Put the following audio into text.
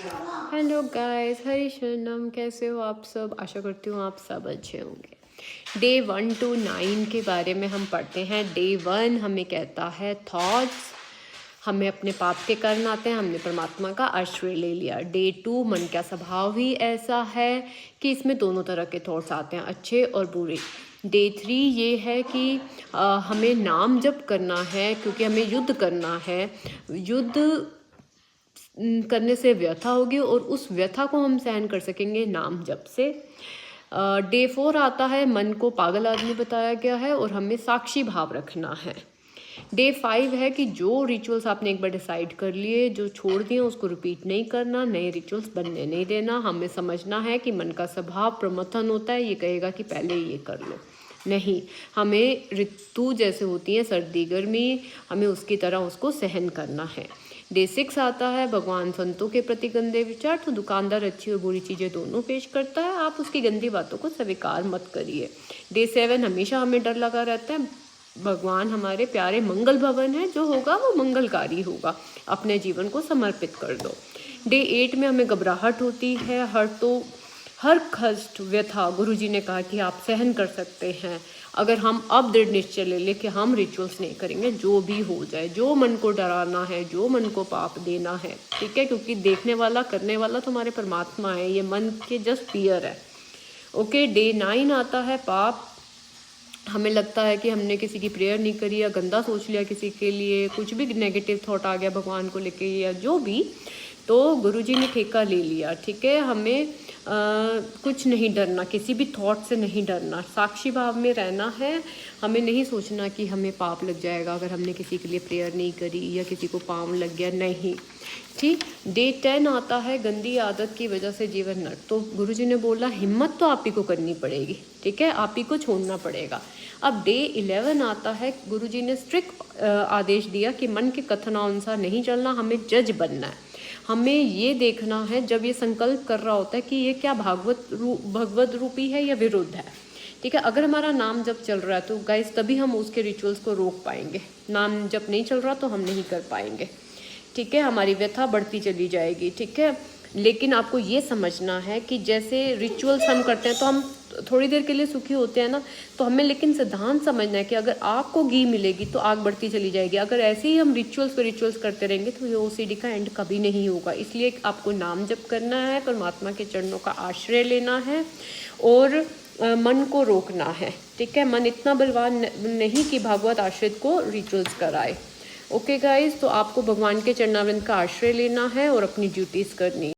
Hello guys, हरी शरणम। कैसे हो आप सब? आशा करती हूँ आप सब अच्छे होंगे। डे 1 to 9 के बारे में हम पढ़ते हैं। डे 1 हमें कहता है थॉट्स, हमें अपने पाप के कारण आते हैं, हमने परमात्मा का आश्रय ले लिया। डे 2 मन का स्वभाव ही ऐसा है कि इसमें दोनों तरह के थॉट्स आते हैं, अच्छे और बुरे। डे 3 ये है कि हमें नाम जप करना है, क्योंकि हमें युद्ध करना है। युद्ध करने से व्यथा होगी और उस व्यथा को हम सहन कर सकेंगे नाम जप से। डे 4 आता है, मन को पागल आदमी बताया गया है और हमें साक्षी भाव रखना है। डे 5 है कि जो रिचुअल्स आपने एक बार डिसाइड कर लिए, जो छोड़ दिए, उसको रिपीट नहीं करना, नए रिचुअल्स बनने नहीं देना। हमें समझना है कि मन का स्वभाव प्रमथन होता है, ये कहेगा कि पहले ये कर लो। नहीं, हमें ऋतु जैसे होती है सर्दी गर्मी, हमें उसकी तरह उसको सहन करना है। डे 6 आता है, भगवान संतों के प्रति गंदे विचार। तो दुकानदार अच्छी और बुरी चीज़ें दोनों पेश करता है, आप उसकी गंदी बातों को स्वीकार मत करिए। डे 7 हमेशा हमें डर लगा रहता है, भगवान हमारे प्यारे मंगल भवन है, जो होगा वो मंगलकारी होगा, अपने जीवन को समर्पित कर दो। डे 8 में हमें घबराहट होती है, हर कष्ट व्यथा गुरुजी ने कहा कि आप सहन कर सकते हैं अगर हम अब दृढ़ निश्चय ले लें कि हम रिचुअल्स नहीं करेंगे, जो भी हो जाए, जो मन को डराना है, जो मन को पाप देना है, ठीक है, क्योंकि देखने वाला करने वाला तो हमारे परमात्मा है, ये मन के जस्ट फियर है। ओके, डे 9 आता है पाप। हमें लगता है कि हमने किसी की प्रेयर नहीं करी या गंदा सोच लिया किसी के लिए, कुछ भी नेगेटिव थॉट आ गया भगवान को लेके या जो भी, तो गुरुजी ने ठेका ले लिया। ठीक है, हमें कुछ नहीं डरना, किसी भी थॉट से नहीं डरना, साक्षी भाव में रहना है। हमें नहीं सोचना कि हमें पाप लग जाएगा अगर हमने किसी के लिए प्रेयर नहीं करी या किसी को पाप लग गया, नहीं। ठीक, डे 10 आता है, गंदी आदत की वजह से जीवन नर्क। तो गुरुजी ने बोला हिम्मत तो आप ही को करनी पड़ेगी, ठीक है, आप ही को छोड़ना पड़ेगा। अब डे 11 आता है, गुरुजी ने स्ट्रिक्ट आदेश दिया कि मन के कथनानुसार नहीं चलना, हमें जज बनना है। हमें ये देखना है जब ये संकल्प कर रहा होता है कि ये क्या भगवत रूपी है या विरुद्ध है। ठीक है, अगर हमारा नाम जब चल रहा है तो गाइस तभी हम उसके रिचुअल्स को रोक पाएंगे। नाम जब नहीं चल रहा तो हम नहीं कर पाएंगे। ठीक है, हमारी व्यथा बढ़ती चली जाएगी। ठीक है, लेकिन आपको ये समझना है कि जैसे रिचुअल्स हम करते हैं तो हम थोड़ी देर के लिए सुखी होते हैं ना, तो हमें लेकिन सिद्धांत समझना है कि अगर आग को घी मिलेगी तो आग बढ़ती चली जाएगी। अगर ऐसे ही हम रिचुअल्स पे रिचुअल्स करते रहेंगे तो ये ओसीडी का एंड कभी नहीं होगा। इसलिए आपको नाम जप करना है, परमात्मा के चरणों का आश्रय लेना है और मन को रोकना है। ठीक है, मन इतना बलवान नहीं कि भागवत आश्रित को रिचुअल्स कराए। ओके गाइज, तो आपको भगवान के चरणावृंद का आश्रय लेना है और अपनी ड्यूटीज़ करनी है।